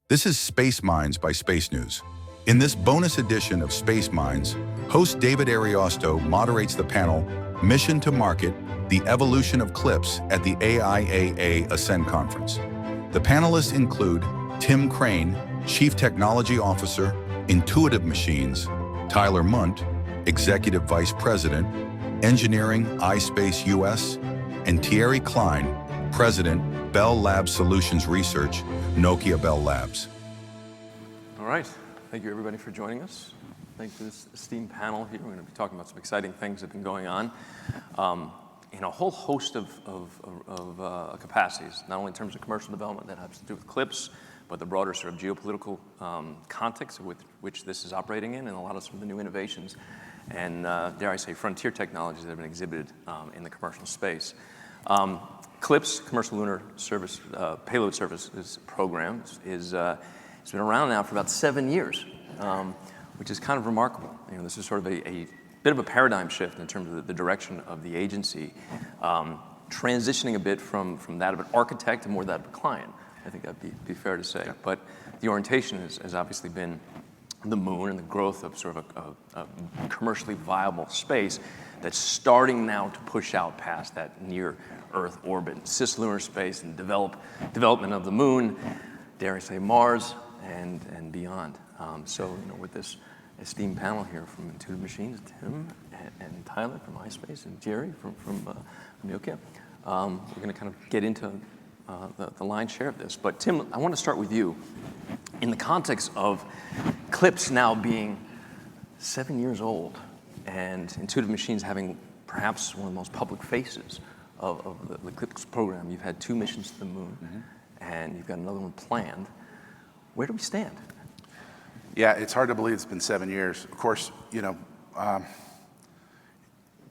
This is Space Minds by SpaceNews. In this bonus edition of Space Minds, host David Ariosto moderates the panel Mission to Market, the Evolution of CLPS at the AIAA Ascend conference. The panelists include Tim Crain, Chief Technology Officer, Intuitive Machines, Tyler Mundt, Executive Vice President, Engineering, ispace US, and Thierry Klein, President, Bell Labs Solutions Research, Nokia Bell Labs. All right, thank you everybody for joining us. Thank you for this esteemed panel here. We're going to be talking about some exciting things that have been going on in a whole host of capacities, not only in terms of commercial development that has to do with CLPS, but the broader sort of geopolitical context with which this is operating in, and a lot of some of the new innovations and, dare I say, frontier technologies that have been exhibited in the commercial space. CLPS, Commercial Lunar Service, Payload Services Program, it's been around now for about 7 years, which is kind of remarkable. You know, this is sort of a bit of a paradigm shift in terms of the direction of the agency, transitioning a bit from that of an architect to more that of a client. I think that'd be fair to say. Yeah. But the orientation has obviously been the moon and the growth of sort of a commercially viable space that's starting now to push out past that near Earth orbit, cislunar space, and development of the moon, dare I say Mars, and beyond. So, you know, with this esteemed panel here from Intuitive Machines, Tim and Tyler from ispace, and Thierry from Nokia, we're going to kind of get into the lion's share of this. But Tim, I want to start with you. In the context of CLPS now being 7 years old, and Intuitive Machines having perhaps one of the most public faces of the CLPS program, you've had 2 missions to the moon, and you've got another one planned. Where do we stand? Yeah, it's hard to believe it's been 7 years. Of course, you know,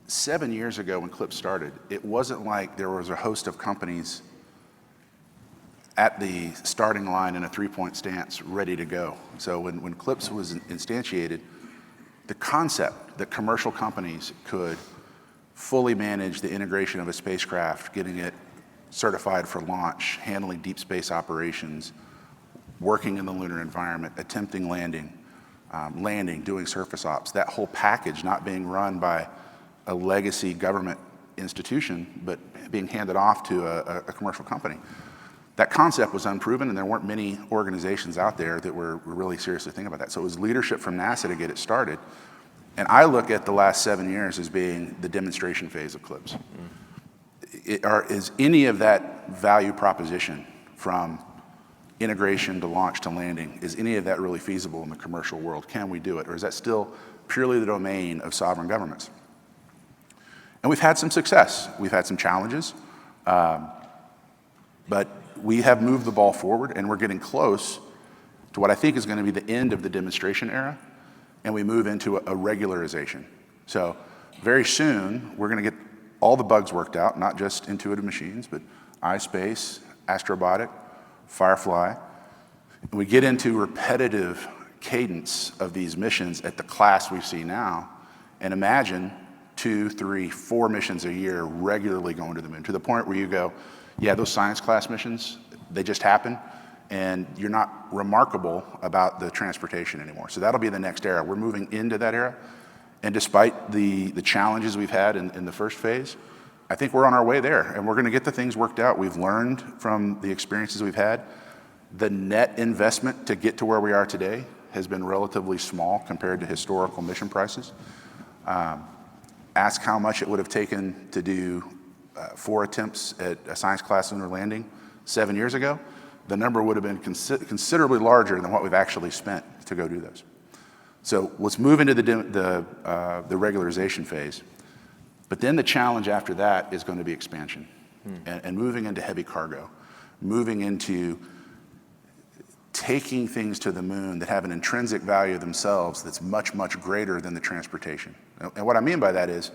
7 years ago when CLPS started, it wasn't like there was a host of companies at the starting line in a 3-point stance ready to go. So when CLPS was instantiated, the concept that commercial companies could fully manage the integration of a spacecraft, getting it certified for launch, handling deep space operations, working in the lunar environment, attempting landing, doing surface ops, that whole package not being run by a legacy government institution, but being handed off to a commercial company. That concept was unproven, and there weren't many organizations out there that were really seriously thinking about that. So it was leadership from NASA to get it started. And I look at the last 7 years as being the demonstration phase of CLPS. Is any of that value proposition from integration to launch to landing, is any of that really feasible in the commercial world? Can we do it? Or is that still purely the domain of sovereign governments? And we've had some success. We've had some challenges. But we have moved the ball forward, and we're getting close to what I think is going to be the end of the demonstration era, and we move into a regularization. So very soon, we're going to get all the bugs worked out, not just Intuitive Machines, but ispace, Astrobotic, Firefly. We get into repetitive cadence of these missions at the class we see now, and imagine 2, 3, 4 missions a year regularly going to the moon, to the point where you go, yeah, those science class missions, they just happen, and you're not remarkable about the transportation anymore. So that'll be the next era. We're moving into that era, and despite the challenges we've had in the first phase, I think we're on our way there, and we're going to get the things worked out. We've learned from the experiences we've had. The net investment to get to where we are today has been relatively small compared to historical mission prices. Ask how much it would have taken to do 4 attempts at a science class lunar landing 7 years ago. The number would have been considerably larger than what we've actually spent to go do those. So let's move into the regularization phase. But then the challenge after that is going to be expansion and moving into heavy cargo, moving into taking things to the moon that have an intrinsic value themselves that's much, much greater than the transportation. And what I mean by that is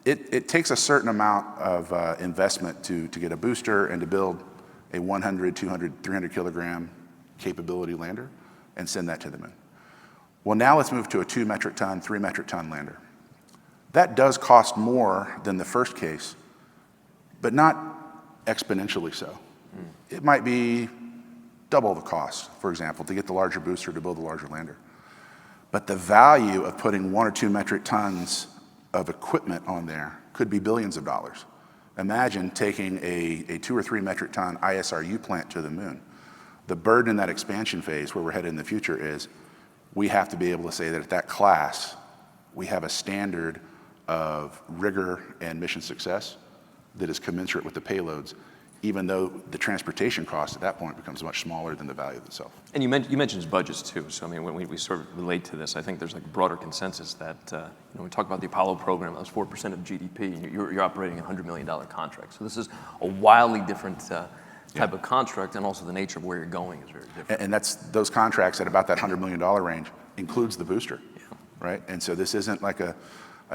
it takes a certain amount of investment to get a booster and to build a 100, 200, 300 kilogram capability lander and send that to the moon. Well, now let's move to a 2 metric ton, 3 metric ton lander. That does cost more than the first case, but not exponentially so. It might be double the cost, for example, to get the larger booster to build the larger lander. But the value of putting 1 or 2 metric tons of equipment on there could be billions of dollars. Imagine taking a 2 or 3 metric ton ISRU plant to the moon. The burden in that expansion phase where we're headed in the future is we have to be able to say that at that class, we have a standard of rigor and mission success that is commensurate with the payloads, even though the transportation cost at that point becomes much smaller than the value of itself. And you mentioned budgets too. So I mean, when we sort of relate to this, I think there's like a broader consensus that we talk about the Apollo program. That was 4% of GDP. You're operating a $100 million contract. So this is a wildly different type of contract, and also the nature of where you're going is very different. And that's those contracts at about that $100 million range includes the booster, right? And so this isn't like a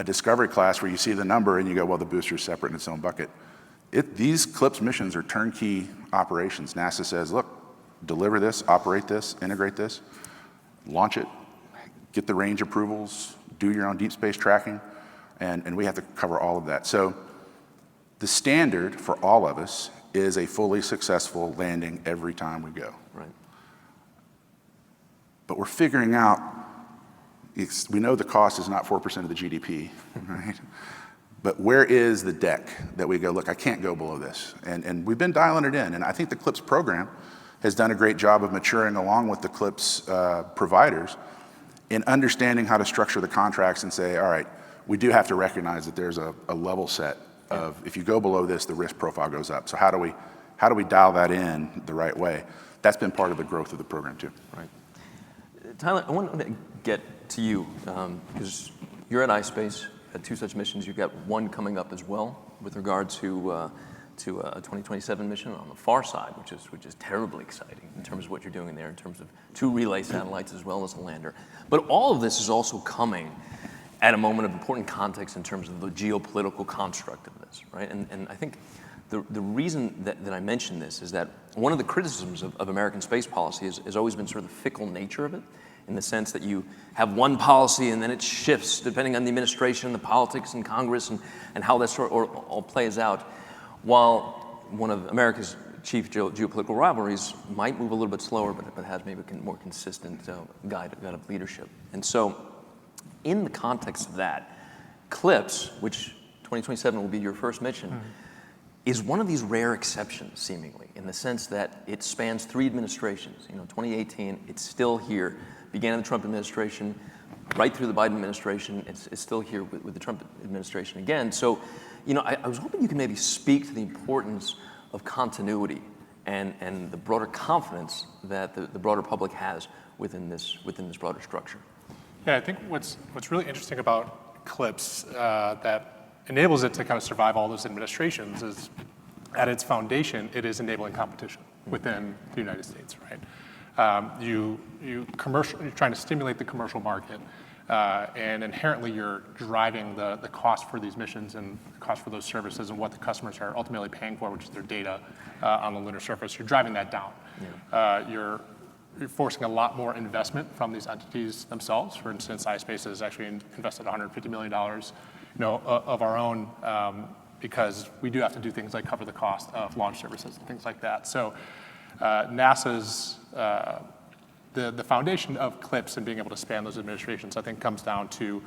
discovery class where you see the number and you go, well, the booster's separate in its own bucket. These CLPS missions are turnkey operations. NASA says, look, deliver this, operate this, integrate this, launch it, get the range approvals, do your own deep space tracking, and we have to cover all of that. So the standard for all of us is a fully successful landing every time we go. Right. But we're figuring out, we know the cost is not 4% of the GDP, right? But where is the deck that we go, look, I can't go below this? And we've been dialing it in. And I think the CLPS program has done a great job of maturing along with the CLPS providers in understanding how to structure the contracts and say, all right, we do have to recognize that there's a level set of, if you go below this, the risk profile goes up. So how do we dial that in the right way? That's been part of the growth of the program too. Right. Tyler, I want to get to you, because you're at iSpace. Had 2 such missions. You've got one coming up as well with regard to a 2027 mission on the far side, which is terribly exciting in terms of what you're doing there, in terms of 2 relay satellites as well as a lander. But all of this is also coming at a moment of important context in terms of the geopolitical construct of this, right? And I think the reason that I mention this is that one of the criticisms of American space policy has always been sort of the fickle nature of it, in the sense that you have one policy and then it shifts depending on the administration, the politics in Congress, and how that sort of all plays out. While one of America's chief geopolitical rivalries might move a little bit slower, but has maybe a more consistent guide of leadership. And so in the context of that, CLPS, which 2027 will be your first mission, is one of these rare exceptions, seemingly, in the sense that it spans 3 administrations. 2018, it's still here. Began in the Trump administration, right through the Biden administration. It's still here with the Trump administration again. So, I was hoping you could maybe speak to the importance of continuity and the broader confidence that the broader public has within this broader structure. Yeah, I think what's really interesting about CLPS that enables it to kind of survive all those administrations is, at its foundation, it is enabling competition within the United States, right? You're trying to stimulate the commercial market, and inherently you're driving the cost for these missions and the cost for those services and what the customers are ultimately paying for, which is their data on the lunar surface. You're driving that down. Yeah. You're forcing a lot more investment from these entities themselves. For instance, iSpace has actually invested $150 million, of our own, because we do have to do things like cover the cost of launch services and things like that. So NASA's the foundation of CLPS and being able to span those administrations, I think, comes down to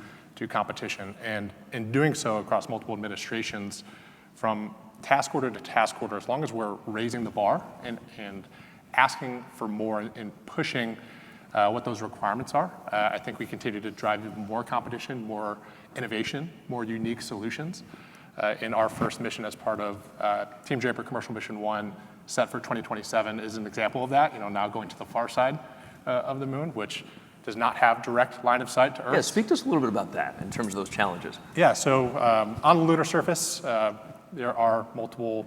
competition, and in doing so across multiple administrations, from task order to task order, as long as we're raising the bar and asking for more and pushing what those requirements are, I think we continue to drive even more competition, more innovation, more unique solutions. In our first mission as part of Team Draper Commercial Mission 1, set for 2027, is an example of that, now going to the far side of the moon, which does not have direct line of sight to Earth. Yeah, speak to us a little bit about that in terms of those challenges. Yeah, so on the lunar surface, there are multiple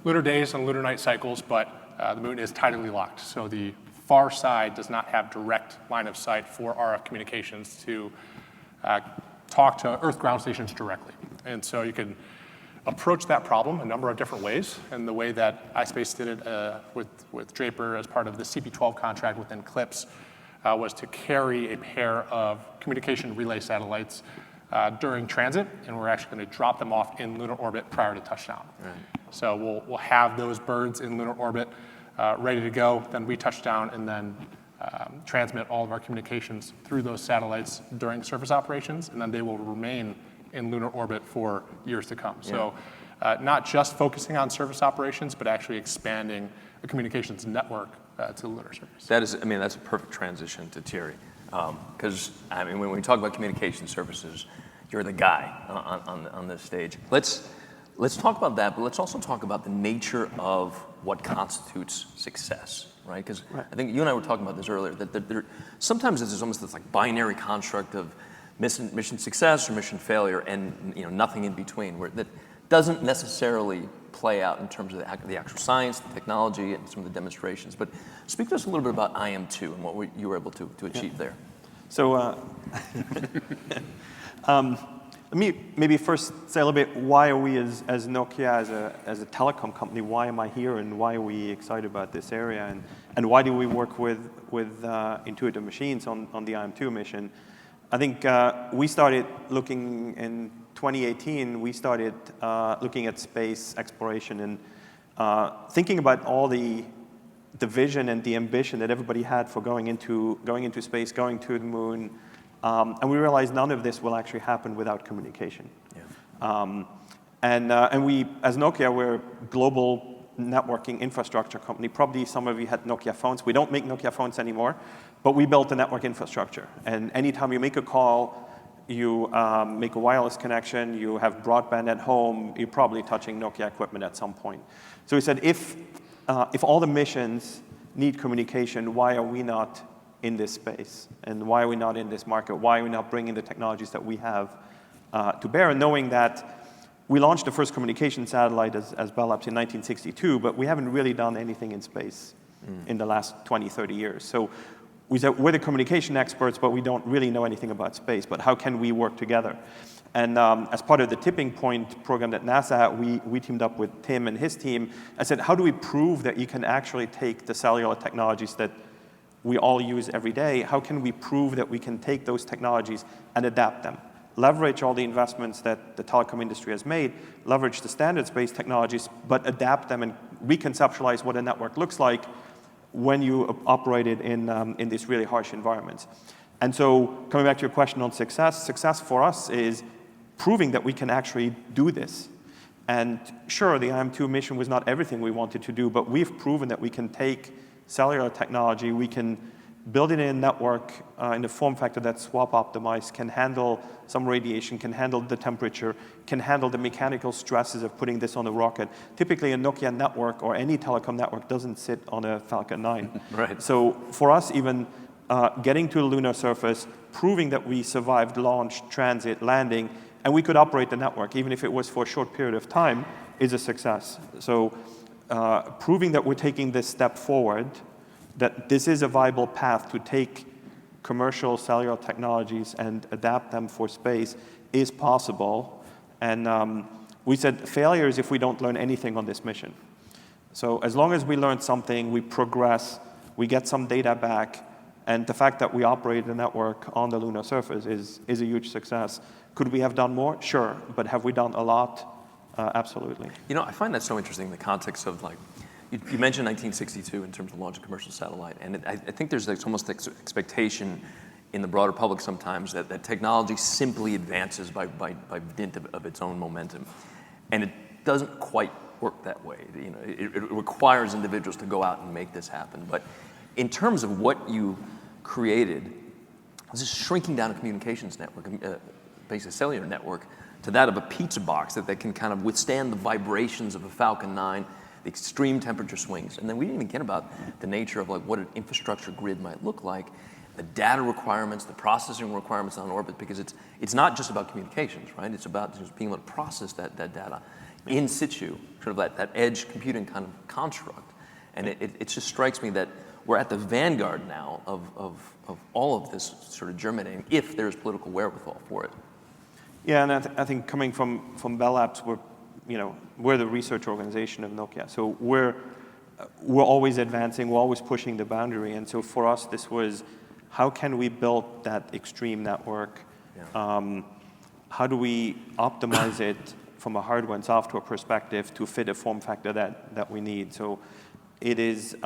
lunar days and lunar night cycles, but the moon is tidally locked. So the far side does not have direct line of sight for RF communications to talk to Earth ground stations directly. And so you can approach that problem a number of different ways. And the way that iSpace did it with Draper as part of the CP12 contract within CLPS was to carry a pair of communication relay satellites during transit, and we're actually going to drop them off in lunar orbit prior to touchdown. Right. So we'll have those birds in lunar orbit ready to go, then we touch down and then transmit all of our communications through those satellites during surface operations, and then they will remain in lunar orbit for years to come. Yeah. So not just focusing on surface operations, but actually expanding a communications network to the lunar surface. That is, I mean, that's a perfect transition to Thierry. Because, I mean, when we talk about communication services, you're the guy on this stage. Let's talk about that, but let's also talk about the nature of what constitutes success, right? Because I think you and I were talking about this earlier, that sometimes there's almost this like binary construct of mission success or mission failure, and nothing in between, where that doesn't necessarily play out in terms of the actual science, the technology, and some of the demonstrations. But speak to us a little bit about IM2 and what you were able to achieve there. So let me maybe first say a little bit, why are we as Nokia, as a telecom company, why am I here, and why are we excited about this area, and why do we work with Intuitive Machines on the IM2 mission? I think we started looking in 2018, we started looking at space exploration and thinking about all the vision and the ambition that everybody had for going into space, going to the moon, and we realized none of this will actually happen without communication. Yeah. And we, as Nokia, we're a global networking infrastructure company. Probably some of you had Nokia phones. We don't make Nokia phones anymore, but we built a network infrastructure. And anytime you make a call, you make a wireless connection, you have broadband at home, you're probably touching Nokia equipment at some point. So we said, if all the missions need communication, why are we not in this space? And why are we not in this market? Why are we not bringing the technologies that we have to bear? And knowing that we launched the first communication satellite as Bell Labs in 1962, but we haven't really done anything in space in the last 20, 30 years. So we said, we're the communication experts, but we don't really know anything about space, but how can we work together? And as part of the Tipping Point program that NASA had, we teamed up with Tim and his team and said, how do we prove that you can actually take the cellular technologies that we all use every day, how can we prove that we can take those technologies and adapt them? Leverage all the investments that the telecom industry has made, leverage the standards-based technologies, but adapt them and reconceptualize what a network looks like when you operate it in these really harsh environments. And so coming back to your question on success for us is proving that we can actually do this. And sure, the IM2 mission was not everything we wanted to do, but we've proven that we can take cellular technology, we can build it in a network in the form factor that's swap optimized, can handle some radiation, can handle the temperature, can handle the mechanical stresses of putting this on a rocket. Typically a Nokia network or any telecom network doesn't sit on a Falcon 9. Right. So for us, even getting to the lunar surface, proving that we survived launch, transit, landing, and we could operate the network, even if it was for a short period of time, is a success. So proving that we're taking this step forward, that this is a viable path to take commercial cellular technologies and adapt them for space is possible. And we said failure is if we don't learn anything on this mission. So as long as we learn something, we progress, we get some data back, and the fact that we operate the network on the lunar surface is a huge success. Could we have done more? Sure. But have we done a lot? Absolutely. I find that so interesting in the context of like, you mentioned 1962 in terms of launch of commercial satellite, and I think there's like almost expectation in the broader public sometimes that technology simply advances by dint of its own momentum, and it doesn't quite work that way. It requires individuals to go out and make this happen. But in terms of what you created, this is shrinking down a communications network, basically a cellular network, to that of a pizza box that can kind of withstand the vibrations of a Falcon 9, the extreme temperature swings. And then we didn't even get about the nature of like what an infrastructure grid might look like, the data requirements, the processing requirements on orbit, because it's not just about communications, right? It's about just being able to process that data in situ, sort of that edge computing kind of construct. And it just strikes me that we're at the vanguard now of all of this sort of germinating, if there's political wherewithal for it. Yeah, and I think coming from Bell Labs, we're the research organization of Nokia. So we're always advancing, we're always pushing the boundary. And so for us, this was, how can we build that extreme network? Yeah. How do we optimize it from a hardware and software perspective to fit a form factor that we need? So It is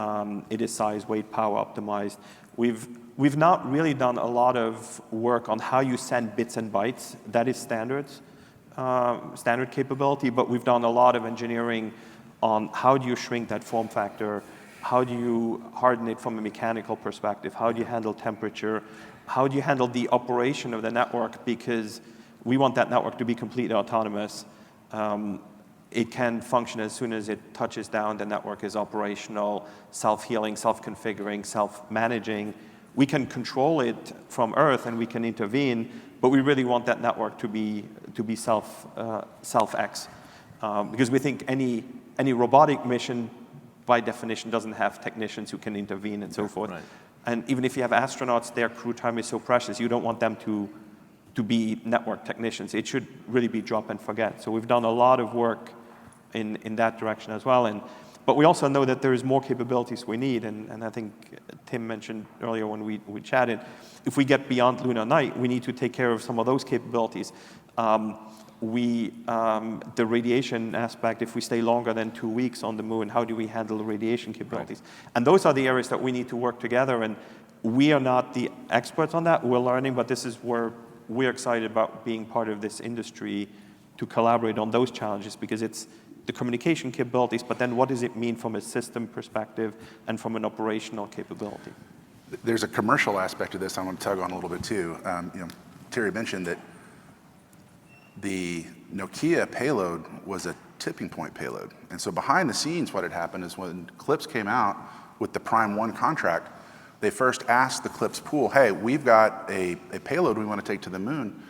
size, weight, power optimized. We've not really done a lot of work on how you send bits and bytes. That is standard capability, but we've done a lot of engineering on how do you shrink that form factor, how do you harden it from a mechanical perspective, how do you handle temperature, how do you handle the operation of the network, because we want that network to be completely autonomous. It can function as soon as it touches down, the network is operational, self-healing, self-configuring, self-managing. We can control it from Earth and we can intervene, but we really want that network to be self-X. Because we think any robotic mission, by definition, doesn't have technicians who can intervene and so forth. Right. And even if you have astronauts, their crew time is so precious, you don't want them to be network technicians. It should really be drop and forget. So we've done a lot of work in that direction as well. But we also know that there is more capabilities we need, and I think Tim mentioned earlier when we chatted, if we get beyond lunar night, we need to take care of some of those capabilities. The radiation aspect, if we stay longer than 2 weeks on the moon, how do we handle the radiation capabilities? Right. And those are the areas that we need to work together, and we are not the experts on that. We're learning, but this is where we're excited about being part of this industry to collaborate on those challenges, because it's the communication capabilities, but then what does it mean from a system perspective and from an operational capability? There's a commercial aspect to this I want to tug on a little bit too. Thierry mentioned that the Nokia payload was a tipping point payload. And so behind the scenes, what had happened is when CLPS came out with the Prime 1 contract, they first asked the CLPS pool, hey, we've got a payload we want to take to the moon.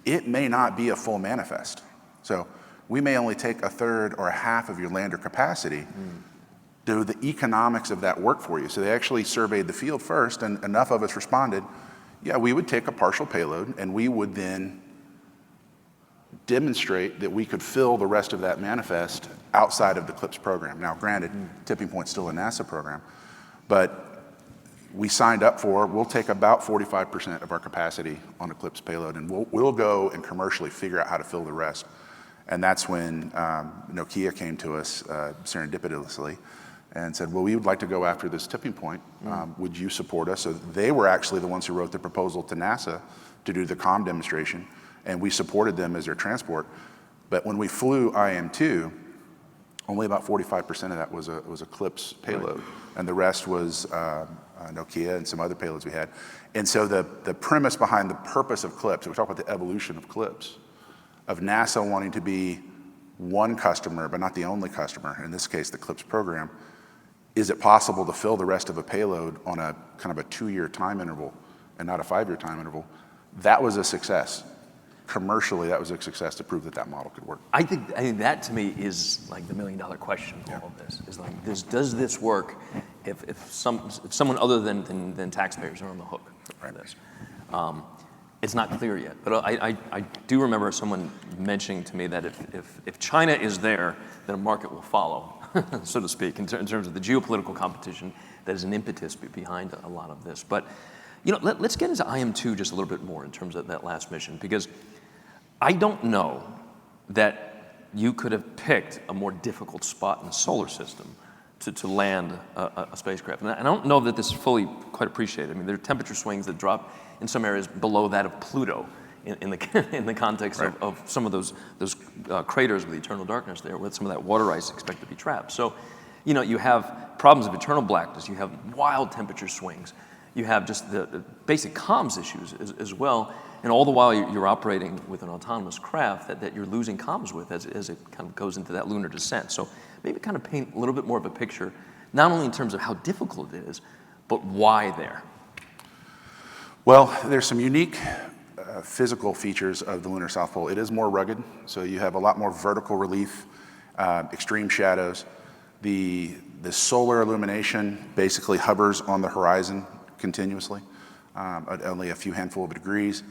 It may not be a full manifest. So we may only take a third or a half of your lander capacity. Do the economics of that work for you? So they actually surveyed the field first, and enough of us responded, yeah, we would take a partial payload, and we would then demonstrate that we could fill the rest of that manifest outside of the CLPS program. Now, granted, Tipping Point's still a NASA program, but we signed up we'll take about 45% of our capacity on a CLPS payload, and we'll go and commercially figure out how to fill the rest. And that's when Nokia came to us serendipitously and said, well, we would like to go after this tipping point. Would you support us? So they were actually the ones who wrote the proposal to NASA to do the comm demonstration, and we supported them as their transport. But when we flew IM-2, only about 45% of that was a CLPS payload, and the rest was Nokia and some other payloads we had. And so the premise behind the purpose of CLPS, we talk about the evolution of CLPS, of NASA wanting to be one customer, but not the only customer, in this case, the CLPS program. Is it possible to fill the rest of a payload on a kind of a 2-year time interval and not a 5-year time interval? That was a success. Commercially, that was a success to prove that that model could work. I think that to me is like the $1 million question of all of this. Is like, does this work if someone other than taxpayers are on the hook for this? It's not clear yet, but I do remember someone mentioning to me that if China is there, then a market will follow, so to speak, in terms of the geopolitical competition that is an impetus behind a lot of this. But let's get into IM-2 just a little bit more in terms of that last mission, because I don't know that you could have picked a more difficult spot in the solar system to land a spacecraft. And I don't know that this is fully quite appreciated. I mean, there are temperature swings that drop in some areas below that of Pluto in the context of some of those craters with eternal darkness there, with some of that water ice expected to be trapped. So, you have problems of eternal blackness, you have wild temperature swings, you have just the basic comms issues as well, and all the while you're operating with an autonomous craft that you're losing comms with as it kind of goes into that lunar descent. So maybe kind of paint a little bit more of a picture, not only in terms of how difficult it is, but why there. Well, there's some unique physical features of the lunar South Pole. It is more rugged, so you have a lot more vertical relief, extreme shadows. The solar illumination basically hovers on the horizon continuously, at only a few handful of degrees.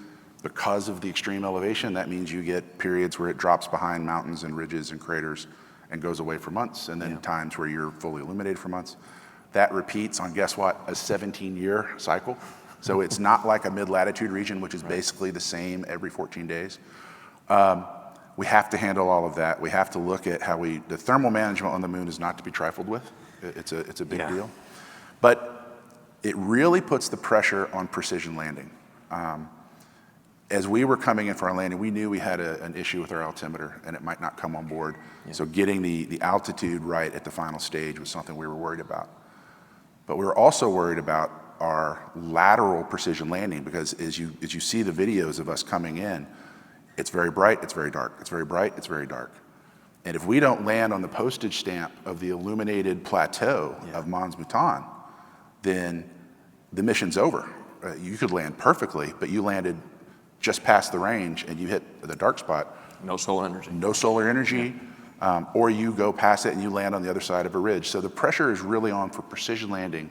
Because of the extreme elevation, that means you get periods where it drops behind mountains and ridges and craters and goes away for months, and then times where you're fully illuminated for months. That repeats on, guess what, a 17-year cycle. So it's not like a mid-latitude region, which is basically the same every 14 days. We have to handle all of that. We have to look at how the thermal management on the moon is not to be trifled with. It's a big Yeah. deal. But it really puts the pressure on precision landing. As we were coming in for our landing, we knew we had an issue with our altimeter and it might not come on board. Yeah. So getting the altitude right at the final stage was something we were worried about. But we were also worried about our lateral precision landing, because as you see the videos of us coming in, it's very bright, it's very dark. It's very bright, it's very dark. And if we don't land on the postage stamp of the illuminated plateau of Mons Mouton, then the mission's over. You could land perfectly, but you landed just past the range and you hit the dark spot. No solar energy. No solar energy, or you go past it and you land on the other side of a ridge. So the pressure is really on for precision landing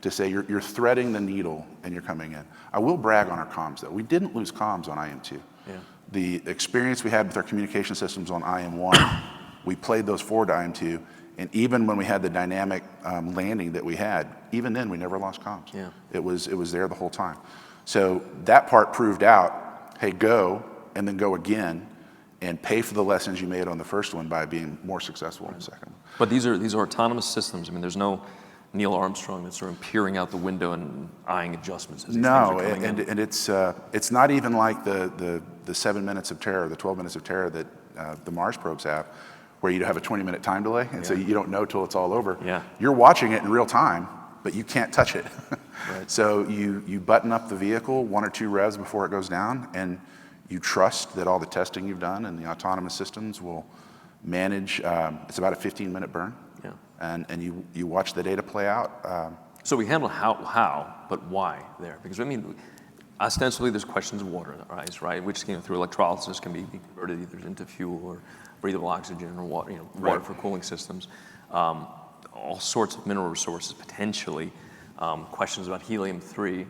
to say you're threading the needle and you're coming in. I will brag on our comms though. We didn't lose comms on IM-2. Yeah. The experience we had with our communication systems on IM-1, we played those forward to IM-2, and even when we had the dynamic landing that we had, even then we never lost comms. Yeah. It was there the whole time. So that part proved out, hey, go, and then go again, and pay for the lessons you made on the first one by being more successful on the second one. But these are autonomous systems. I mean, there's no Neil Armstrong that's sort of peering out the window and eyeing adjustments as these things are coming in. And it's not even like the 7 minutes of terror, the 12 minutes of terror that the Mars probes have, where you have a 20-minute time delay, and so you don't know till it's all over. Yeah. You're watching it in real time, but you can't touch it. Right. So you button up the vehicle 1 or 2 revs before it goes down, and you trust that all the testing you've done and the autonomous systems will manage. It's about a 15-minute burn. Yeah. And you watch the data play out. So we handle how, but why there? Because I mean, ostensibly there's questions of water arise, right? Which through electrolysis can be converted either into fuel or breathable oxygen or water, water for cooling systems. All sorts of mineral resources potentially. Questions about helium-3,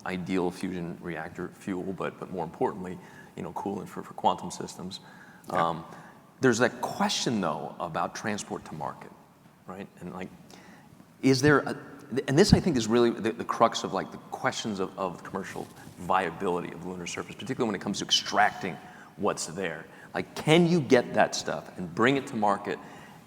ideal fusion reactor fuel, but more importantly, cooling for quantum systems. Yeah. There's that question though about transport to market, right? And is there and this I think is really the crux of the questions of commercial viability of the lunar surface, particularly when it comes to extracting what's there. Can you get that stuff and bring it to market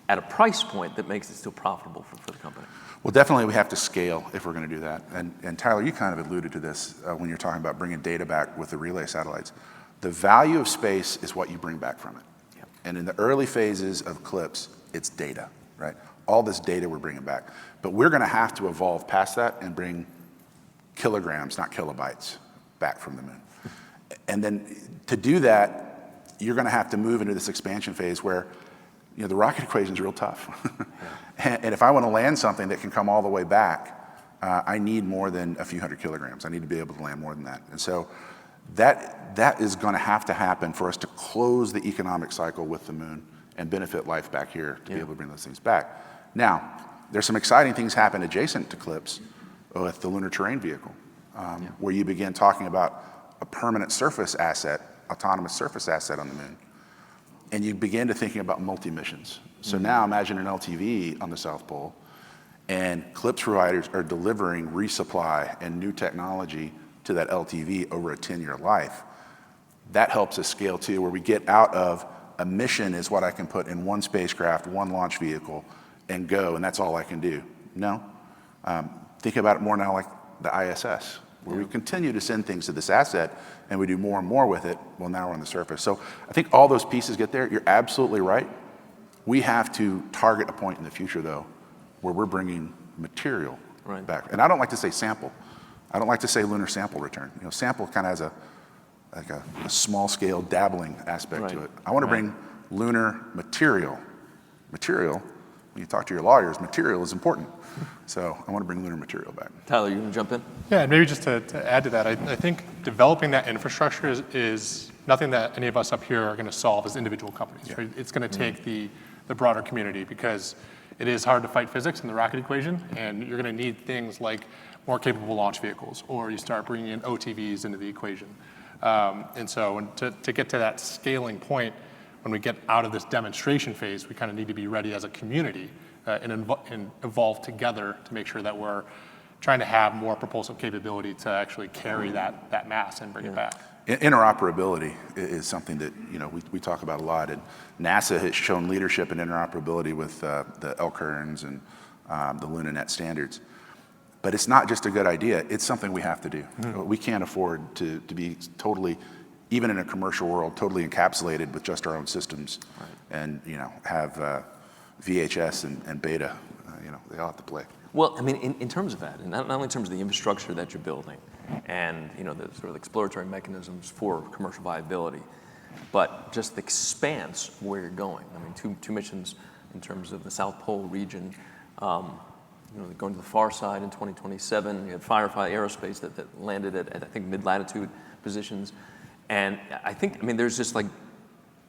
at a price point that makes it still profitable for the company? Well, definitely we have to scale if we're going to do that. And Tyler, you kind of alluded to this when you're talking about bringing data back with the relay satellites. The value of space is what you bring back from it. Yep. And in the early phases of CLPS, it's data, right? All this data we're bringing back. But we're going to have to evolve past that and bring kilograms, not kilobytes, back from the moon. And then to do that, you're going to have to move into this expansion phase where the rocket equation is real tough. And if I want to land something that can come all the way back, I need more than a few hundred kilograms. I need to be able to land more than that. And so that is going to happen for us to close the economic cycle with the moon and benefit life back here to be able to bring those things back. Now, there's some exciting things happen adjacent to CLPS with the Lunar Terrain Vehicle, where you begin talking about a permanent surface asset, autonomous surface asset on the moon. And you begin to thinking about multi-missions. So now imagine an LTV on the South Pole, and CLPS providers are delivering resupply and new technology to that LTV over a 10-year life. That helps us scale too, where we get out of a mission is what I can put in one spacecraft, one launch vehicle, and go, and that's all I can do. No. Think about it more now like the ISS, where we continue to send things to this asset, and we do more and more with it. Well, now we're on the surface. So I think all those pieces get there. You're absolutely right. We have to target a point in the future, though, where we're bringing material back. And I don't like to say sample. I don't like to say lunar sample return. Sample kind of has a small-scale dabbling aspect to it. I want to bring lunar material. Material, when you talk to your lawyers, material is important. So I want to bring lunar material back. Tyler, you want to jump in? Yeah, and maybe just to add to that, I think developing that infrastructure is nothing that any of us up here are going to solve as individual companies. Right? It's going to take the broader community, because it is hard to fight physics in the rocket equation, and you're going to need things like more capable launch vehicles, or you start bringing in OTVs into the equation. And so to get to that scaling point, when we get out of this demonstration phase, we kind of need to be ready as a community and evolve together to make sure that we're trying to have more propulsive capability to actually carry that mass and bring it back. Interoperability is something that we talk about a lot, and NASA has shown leadership in interoperability with the Elkerns and the LunaNet standards. But it's not just a good idea, it's something we have to do. We can't afford to be totally, even in a commercial world, totally encapsulated with just our own systems, and have VHS and beta, they all have to play. Well, I mean, in terms of that, and not only in terms of the infrastructure that you're building and the sort of exploratory mechanisms for commercial viability, but just the expanse of where you're going. I mean, two missions in terms of the South Pole region, going to the far side in 2027. You had Firefly Aerospace that landed at I think mid-latitude positions. And I mean, there's just like,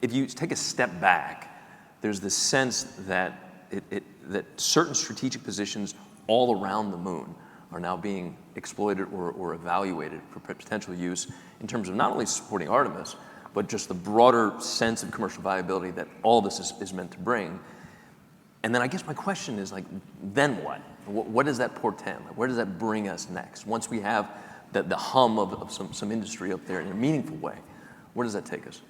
if you take a step back, there's this sense that that certain strategic positions all around the moon are now being exploited or evaluated for potential use in terms of not only supporting Artemis, but just the broader sense of commercial viability that all this is meant to bring. And then I guess my question is, like, then what? What does that portend? Where does that bring us next? Once we have the hum of some industry up there in a meaningful way, where does that take us?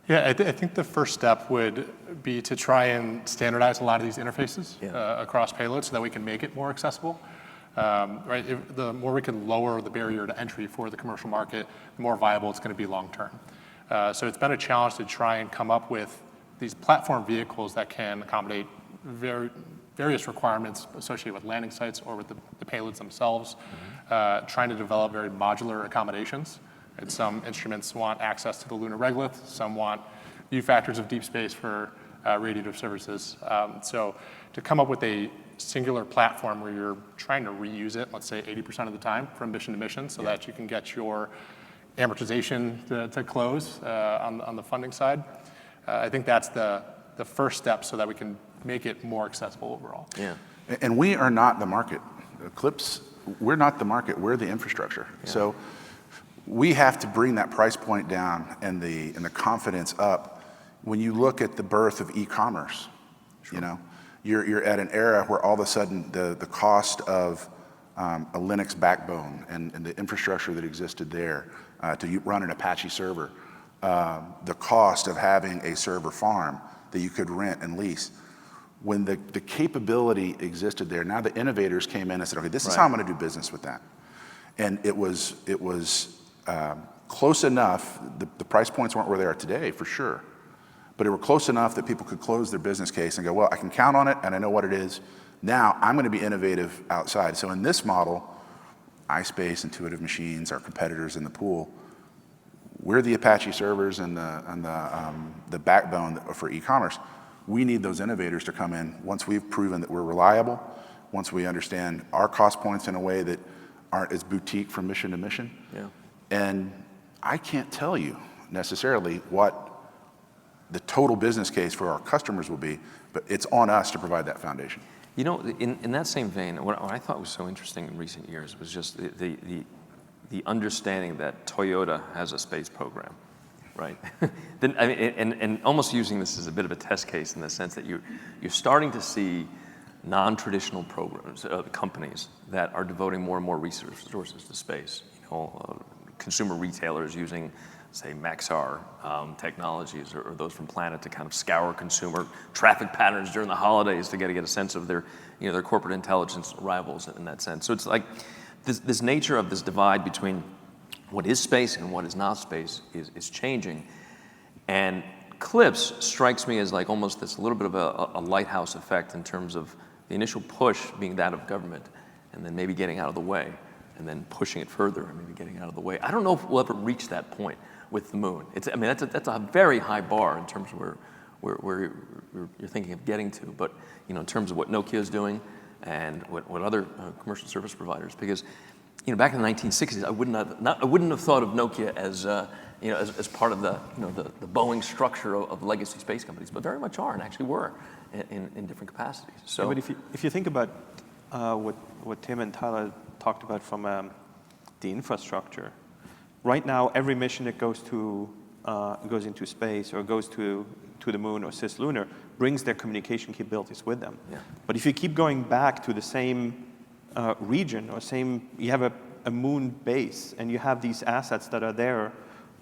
Yeah, I think the first step would be to try and standardize a lot of these interfaces across payloads so that we can make it more accessible. Right? The more we can lower the barrier to entry for the commercial market, the more viable it's going to be long term. So it's been a challenge to try and come up with these platform vehicles that can accommodate various requirements associated with landing sites or with the payloads themselves, trying to develop very modular accommodations. And some instruments want access to the lunar regolith, some want view factors of deep space for radiative services. So to come up with a singular platform where you're trying to reuse it, let's say 80% of the time from mission to mission, so that you can get your amortization to close on the funding side. I think that's the first step so that we can make it more accessible overall. Yeah. And we are not the market. Eclipse, we're not the market, we're the infrastructure. Yeah. So we have to bring that price point down and the confidence up. When you look at the birth of e-commerce, you're at an era where all of a sudden the cost of a Linux backbone and the infrastructure that existed there to run an Apache server, the cost of having a server farm that you could rent and lease. When the capability existed there, now the innovators came in and said, okay, this is how I'm going to do business with that. And it was close enough, the price points weren't where they are today, for sure. But it were close enough that people could close their business case and go, well, I can count on it and I know what it is. Now I'm going to be innovative outside. So in this model, ispace, Intuitive Machines, our competitors in the pool, we're the Apache servers and the backbone for e-commerce. We need those innovators to come in once we've proven that we're reliable, once we understand our cost points in a way that aren't as boutique from mission to mission. Yeah. And I can't tell you necessarily what the total business case for our customers will be, but it's on us to provide that foundation. In that same vein, what I thought was so interesting in recent years was just the understanding that Toyota has a space program, right? Then, I mean, and almost using this as a bit of a test case in the sense that you're starting to see non-traditional programs, companies that are devoting more and more resources to space. Consumer retailers using, say, Maxar technologies or those from Planet to kind of scour consumer traffic patterns during the holidays to get a sense of their corporate intelligence rivals in that sense. So it's like this nature of this divide between what is space and what is not space is changing. And CLPS strikes me as like almost this little bit of a lighthouse effect in terms of the initial push being that of government and then maybe getting out of the way and then pushing it further and maybe getting out of the way. I don't know if we'll ever reach that point with the moon. That's a very high bar in terms of where you're thinking of getting to, but in terms of what Nokia is doing and what other commercial service providers, because back in the 1960s, I wouldn't have thought of Nokia as as part of the Boeing structure of legacy space companies, but very much are and actually were in different capacities. So, yeah, but if you think about what Tim and Tyler talked about from the infrastructure, right now every mission that goes into space or goes to the moon or cislunar brings their communication capabilities with them. Yeah. But if you keep going back to the same region or you have a moon base and you have these assets that are there,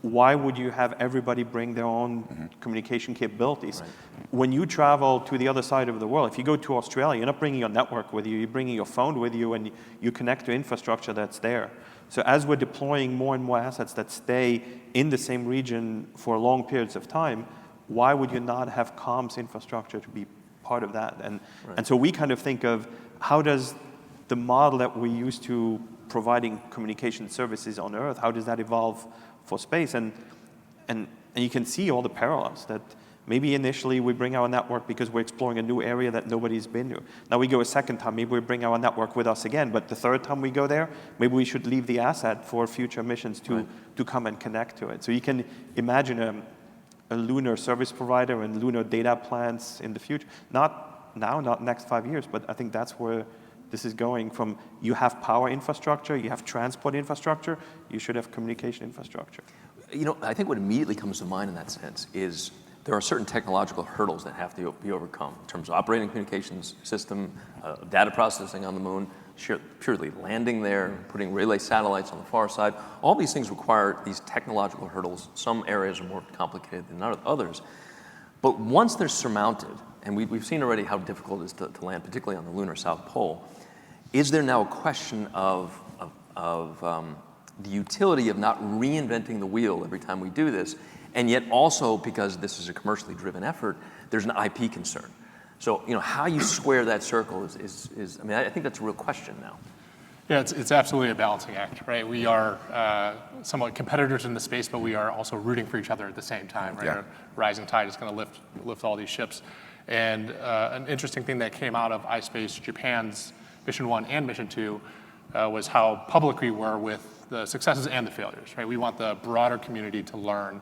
why would you have everybody bring their own communication capabilities? Right. when you travel to the other side of the world, if you go to Australia, you're not bringing your network with you, you're bringing your phone with you, and you connect to infrastructure that's there. So as we're deploying more and more assets that stay in the same region for long periods of time, why would you not have comms infrastructure to be part of that? And so we kind of think of how does the model that we use to providing communication services on Earth, how does that evolve for space? And you can see all the parallels that maybe initially we bring our network because we're exploring a new area that nobody's been to. Now we go a second time, maybe we bring our network with us again, but the third time we go there, maybe we should leave the asset for future missions to come and connect to it. So you can imagine a lunar service provider and lunar data plans in the future. Not now, not next 5 years, but I think that's where this is going from. You have power infrastructure, you have transport infrastructure, you should have communication infrastructure. You know, I think what immediately comes to mind in that sense is there are certain technological hurdles that have to be overcome in terms of operating communications system, data processing on the moon, purely landing there, putting relay satellites on the far side. All these things require these technological hurdles. Some areas are more complicated than others. But once they're surmounted, and we've seen already how difficult it is to land, particularly on the lunar South Pole, is there now a question of the utility of not reinventing the wheel every time we do this? And yet also, because this is a commercially driven effort, there's an IP concern. So, you know, how you square that circle is I mean, I think that's a real question now. Yeah, it's absolutely a balancing act, right? We are somewhat competitors in the space, but we are also rooting for each other at the same time, right? Yeah. A rising tide is going to lift all these ships. And an interesting thing that came out of ispace Japan's Mission 1 and Mission 2 was how public we were with the successes and the failures, right? We want the broader community to learn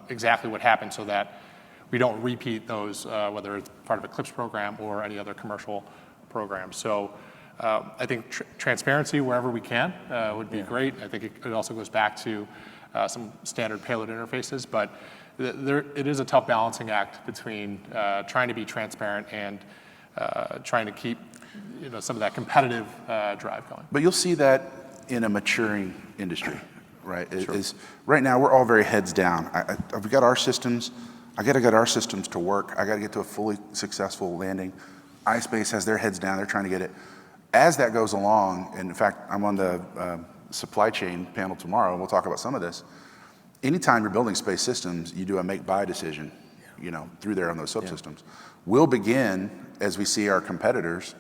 exactly what happened so that we don't repeat those, whether it's part of a CLPS program or any other commercial program. So I think transparency wherever we can would be great. I think it also goes back to some standard payload interfaces, but it is a tough balancing act between trying to be transparent and trying to keep some of that competitive drive going. But you'll see that in a maturing industry, right? Sure. Right now, we're all very heads down. I've got our systems. I got to get our systems to work. I got to get to a fully successful landing. iSpace has their heads down. They're trying to get it. As that goes along, and in fact, I'm on the supply chain panel tomorrow, and we'll talk about some of this. Anytime you're building space systems, you do a make-buy decision, through there on those subsystems. Yeah. We'll begin, as we see our competitors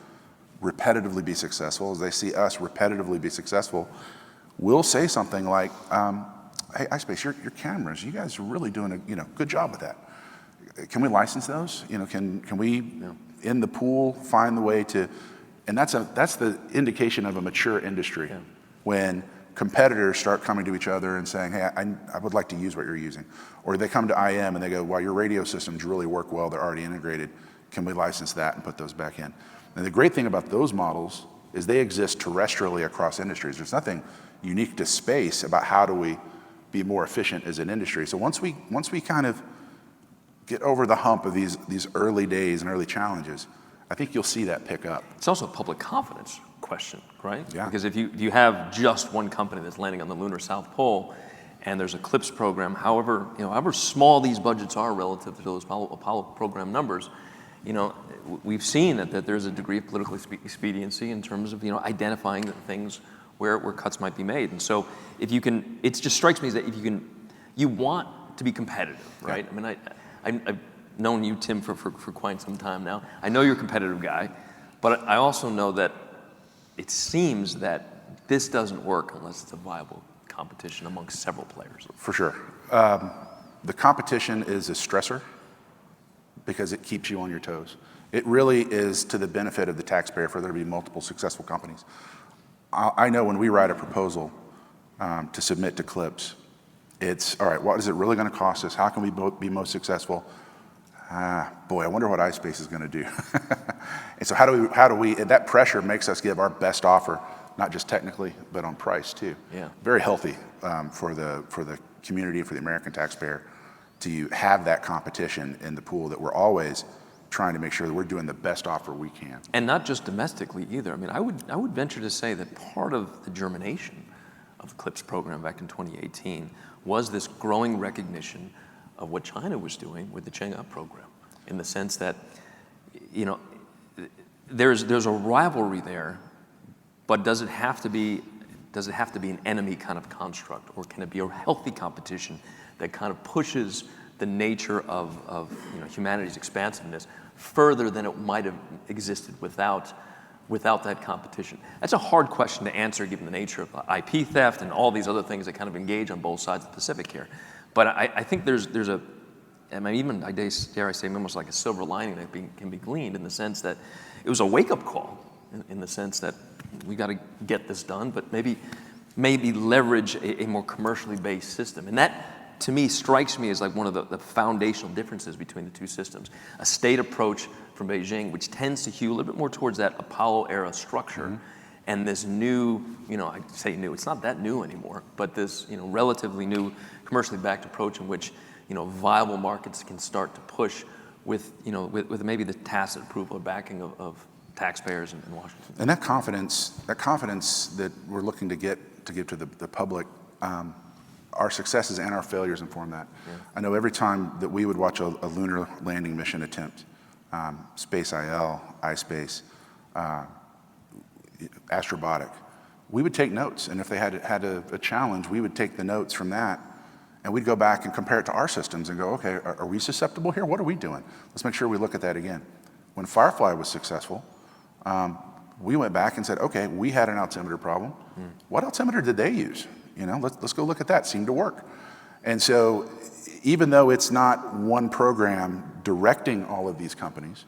repetitively be successful, as they see us repetitively be successful, we'll say something like, hey, iSpace, your cameras, you guys are really doing a good job with that. Can we license those? Can we, in the pool, find the way to, and that's the indication of a mature industry, when competitors start coming to each other and saying, hey, I would like to use what you're using. Or they come to IM and they go, well, your radio systems really work well, they're already integrated. Can we license that and put those back in? And the great thing about those models is they exist terrestrially across industries. There's nothing unique to space about how do we be more efficient as an industry. So once we kind of get over the hump of these early days and early challenges, I think you'll see that pick up. It's also a public confidence question, right? Yeah. Because if you have just one company that's landing on the lunar South Pole, and there's a CLPS program, however small these budgets are relative to those Apollo program numbers, we've seen that there's a degree of political expediency in terms of identifying the things where cuts might be made. And so if you can, it just strikes me that you want to be competitive, right? Yeah. I mean, I've known you, Tim, for quite some time now. I know you're a competitive guy, but I also know that it seems that this doesn't work unless it's a viable competition amongst several players. For sure. The competition is a stressor because it keeps you on your toes. It really is to the benefit of the taxpayer for there to be multiple successful companies. I know when we write a proposal to submit to CLPS, it's, all right, what is it really going to cost us? How can we be most successful? Boy, I wonder what iSpace is going to do. And so how do we, that pressure makes us give our best offer, not just technically, but on price too. Yeah. Very healthy for the community, for the American taxpayer, to have that competition in the pool, that we're always trying to make sure that we're doing the best offer we can. And not just domestically either. I mean, I would venture to say that part of the germination of the CLPS program back in 2018 was this growing recognition of what China was doing with the Chang'e program. in the sense that, you know, there's a rivalry there, but does it have to be an enemy kind of construct, or can it be a healthy competition that kind of pushes the nature of you know, humanity's expansiveness further than it might have existed without that competition? That's a hard question to answer given the nature of IP theft and all these other things that kind of engage on both sides of the Pacific here. But I think there's a, I mean, even dare I say, almost like a silver lining that can be gleaned, in the sense that it was a wake-up call, in the sense that we got to get this done, but maybe leverage a more commercially based system. And that, to me, strikes me as like one of the foundational differences between the two systems. A state approach from Beijing, which tends to hew a little bit more towards that Apollo-era structure, and this new, you know, I say new, it's not that new anymore, but this, you know, relatively new commercially backed approach in which, you know, viable markets can start to push with, you know, with maybe the tacit approval or backing of taxpayers in Washington. And that confidence that we're looking to give to the public, our successes and our failures inform that. Yeah. I know every time that we would watch a lunar landing mission attempt, Space IL, ispace, Astrobotic, we would take notes. And if they had a challenge, we would take the notes from that, and we'd go back and compare it to our systems and go, okay, are we susceptible here? What are we doing? Let's make sure we look at that again. When Firefly was successful, we went back and said, okay, we had an altimeter problem. What altimeter did they use? You know, let's go look at that. Seemed to work. And so even though it's not one program directing all of these companies,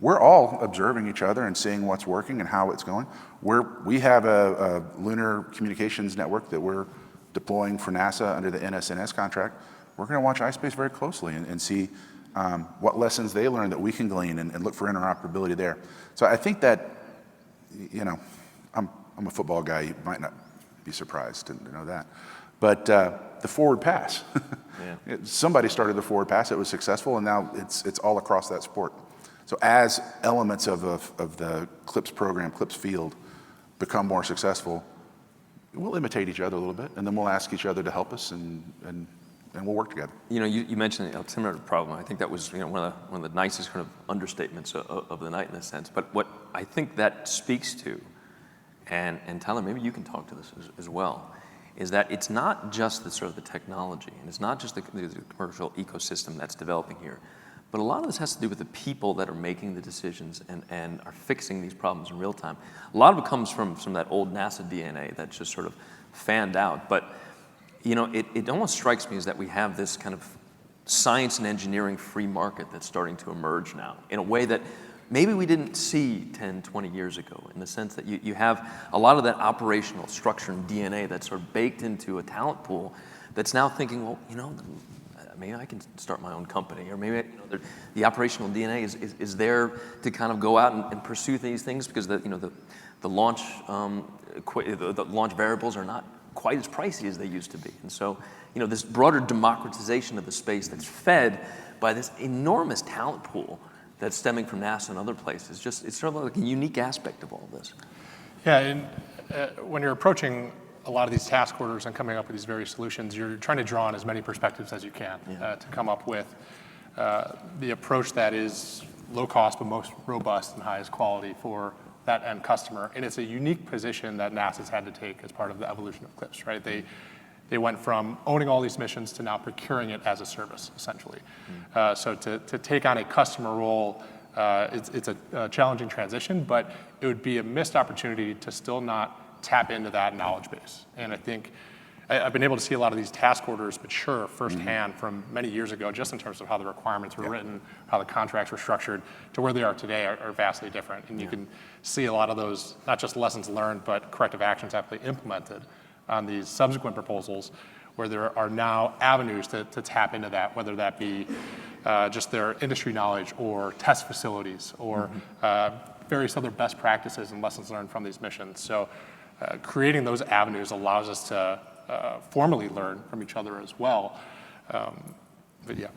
we're all observing each other and seeing what's working and how it's going. We have a lunar communications network that we're deploying for NASA under the NSNS contract. We're going to watch ispace very closely and see what lessons they learn that we can glean and look for interoperability there. So I think that, you know, I'm a football guy. You might not be surprised to know that. But the forward pass, yeah. Somebody started the forward pass. It was successful, and now it's all across that sport. So as elements of the CLPS program, CLPS field, become more successful, we'll imitate each other a little bit, and then we'll ask each other to help us, and we'll work together. You know, you mentioned the altimeter problem. I think that was, you know, one of the nicest kind of understatements of the night in a sense. But what I think that speaks to, and Tyler, maybe you can talk to this as well, is that it's not just the sort of the technology, and it's not just the commercial ecosystem that's developing here, but a lot of this has to do with the people that are making the decisions and are fixing these problems in real time. A lot of it comes from that old NASA DNA that's just sort of fanned out. But you know, it almost strikes me as that we have this kind of science and engineering free market that's starting to emerge now in a way that maybe we didn't see 10, 20 years ago, in the sense that you have a lot of that operational structure and DNA that's sort of baked into a talent pool that's now thinking, well, you know, maybe I can start my own company, or maybe, you know, the operational DNA is there to kind of go out and pursue these things, because the launch variables are not quite as pricey as they used to be. And so, you know, this broader democratization of the space that's fed by this enormous talent pool that's stemming from NASA and other places, it's sort of like a unique aspect of all of this. Yeah, and when you're approaching a lot of these task orders and coming up with these various solutions, you're trying to draw on as many perspectives as you can to come up with the approach that is low cost but most robust and highest quality for that end customer. And it's a unique position that NASA's had to take as part of the evolution of CLPS, right? They went from owning all these missions to now procuring it as a service, essentially. So to take on a customer role, it's a challenging transition, but it would be a missed opportunity to still not tap into that knowledge base. And I think I've been able to see a lot of these task orders mature firsthand from many years ago, just in terms of how the requirements were written, how the contracts were structured, to where they are today are vastly different. And you can see a lot of those, not just lessons learned, but corrective actions actually implemented on these subsequent proposals, where there are now avenues to tap into that, whether that be just their industry knowledge or test facilities or various other best practices and lessons learned from these missions. So creating those avenues allows us to formally learn from each other as well. But yeah.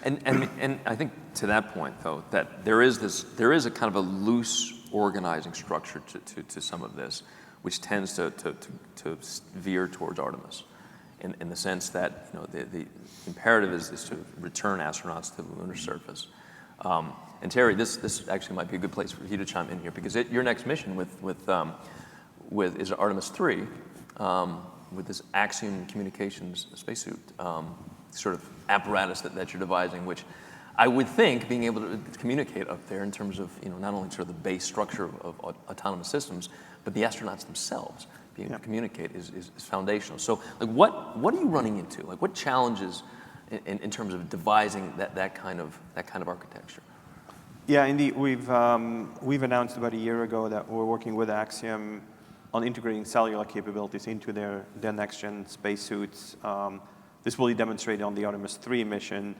And I think to that point, though, that there is a kind of a loose organizing structure to some of this, which tends to veer towards Artemis, in the sense that, you know, the imperative is to return astronauts to the lunar surface. And Thierry, this actually might be a good place for you to chime in here, because your next mission is Artemis 3, with this Axiom communications spacesuit sort of apparatus that you're devising, which I would think being able to communicate up there in terms of not only sort of the base structure of autonomous systems, but the astronauts themselves being able to communicate is foundational. So, like, what are you running into? Like, what challenges in terms of devising that kind of architecture? Yeah, indeed. We've announced about a year ago that we're working with Axiom on integrating cellular capabilities into their next-gen spacesuits. This will be demonstrated on the Artemis 3 mission.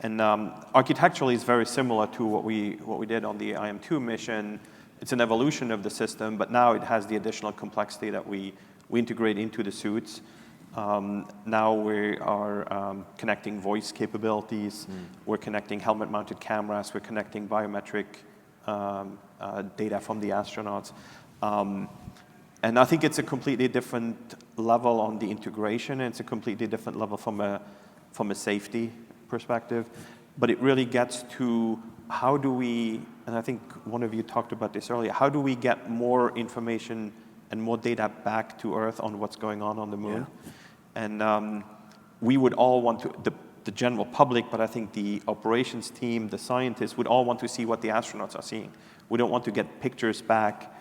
And architecturally, it's very similar to what we did on the IM-2 mission. It's an evolution of the system, but now it has the additional complexity that we integrate into the suits. Now we are connecting voice capabilities. We're connecting helmet-mounted cameras. We're connecting biometric data from the astronauts. And I think it's a completely different level on the integration, and it's a completely different level from a safety perspective. But it really gets to how do we, and I think one of you talked about this earlier, how do we get more information and more data back to Earth on what's going on the moon? Yeah. And we would all want to, the general public, but I think the operations team, the scientists would all want to see what the astronauts are seeing. We don't want to get pictures back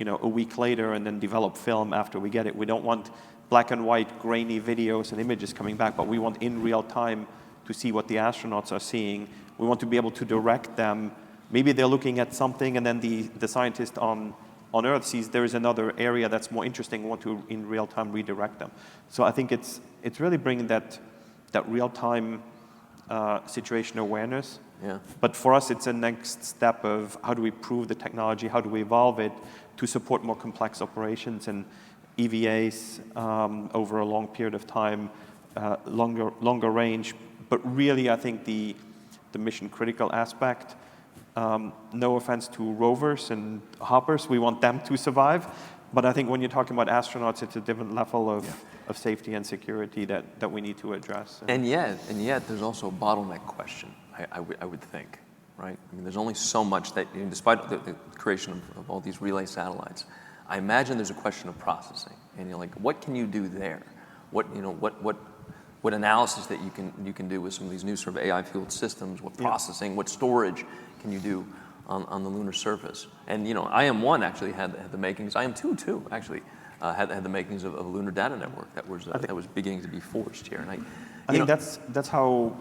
a week later and then develop film after we get it. We don't want black and white, grainy videos and images coming back, but we want in real time to see what the astronauts are seeing. We want to be able to direct them. Maybe they're looking at something and then the scientist on Earth sees there is another area that's more interesting. We want to in real time redirect them. So I think it's really bringing that real time situation awareness. Yeah. But for us, it's a next step of how do we prove the technology, how do we evolve it to support more complex operations and EVAs over a long period of time, longer range. But really, I think the mission critical aspect, no offense to rovers and hoppers, we want them to survive. But I think when you're talking about astronauts, it's a different level of safety and security that we need to address. And yet, there's also a bottleneck question, I would think, right? I mean, there's only so much that, despite the creation of all these relay satellites, I imagine there's a question of processing. And you're like, what can you do there? What analysis that you can do with some of these new sort of AI-fueled systems? What processing? What storage can you do on the lunar surface? And IM-1 actually had the makings. IM-2 too actually had the makings of a lunar data network that was beginning to be forged here. And I think that's how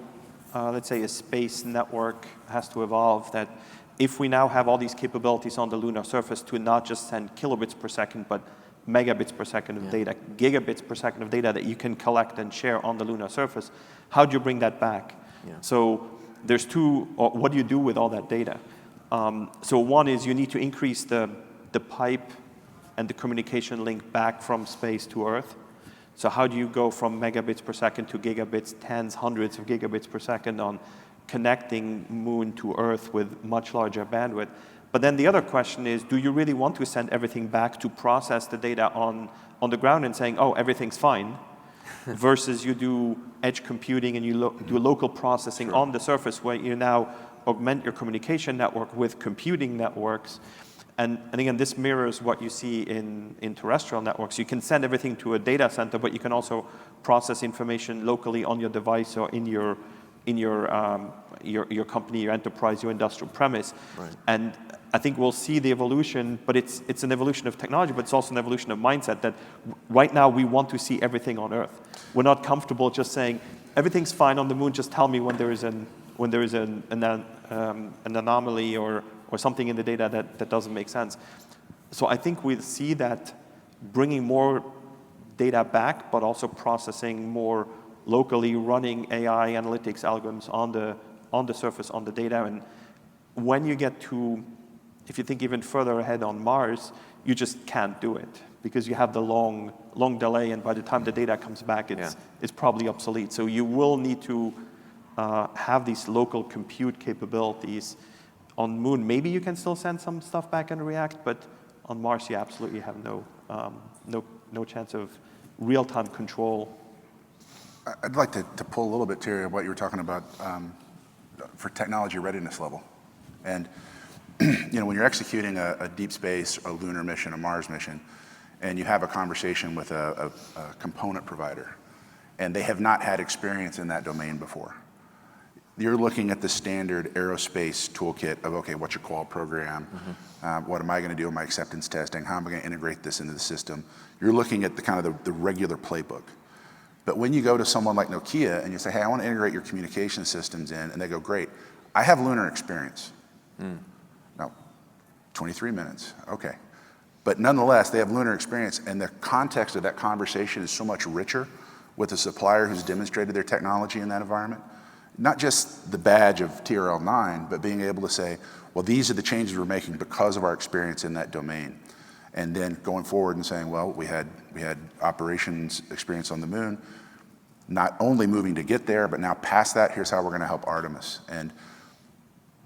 let's say a space network has to evolve. That if we now have all these capabilities on the lunar surface to not just send kilobits per second, but megabits per second of data, gigabits per second of data that you can collect and share on the lunar surface, how do you bring that back? Yeah. So there's what do you do with all that data? So one is you need to increase the pipe and the communication link back from space to Earth. So how do you go from megabits per second to gigabits, tens, hundreds of gigabits per second on connecting Moon to Earth with much larger bandwidth? But then the other question is, do you really want to send everything back to process the data on the ground and saying, oh, everything's fine, versus you do edge computing and you do local processing on the surface where you now augment your communication network with computing networks. And again, this mirrors what you see in terrestrial networks. You can send everything to a data center, but you can also process information locally on your device or in your company, your enterprise, your industrial premise. Right. And I think we'll see the evolution, but it's an evolution of technology, but it's also an evolution of mindset that right now we want to see everything on Earth. We're not comfortable just saying everything's fine on the Moon. Just tell me when there is an anomaly or something in the data that doesn't make sense. So I think we'll see that bringing more data back, but also processing more locally, running AI analytics algorithms on the surface, on the data. And when you get to, if you think even further ahead on Mars, you just can't do it because you have the long delay, and by the time the data comes back, it's probably obsolete. So you will need to have these local compute capabilities. On Moon, maybe you can still send some stuff back and react, but on Mars, you absolutely have no chance of real-time control. I'd like to pull a little bit, Thierry, of what you were talking about. for technology readiness level. And when you're executing a deep space, a lunar mission, a Mars mission, and you have a conversation with a component provider, and they have not had experience in that domain before, you're looking at the standard aerospace toolkit of, okay, what's your qual program? What am I going to do in my acceptance testing? How am I going to integrate this into the system? You're looking at the regular playbook. But when you go to someone like Nokia and you say, hey, I want to integrate your communication systems in, and they go, great, I have lunar experience. No, 23 minutes, okay. But nonetheless, they have lunar experience, and the context of that conversation is so much richer with a supplier who's demonstrated their technology in that environment. Not just the badge of TRL9, but being able to say, well, these are the changes we're making because of our experience in that domain. And then going forward and saying, well, we had operations experience on the moon, not only moving to get there, but now past that, here's how we're going to help Artemis. And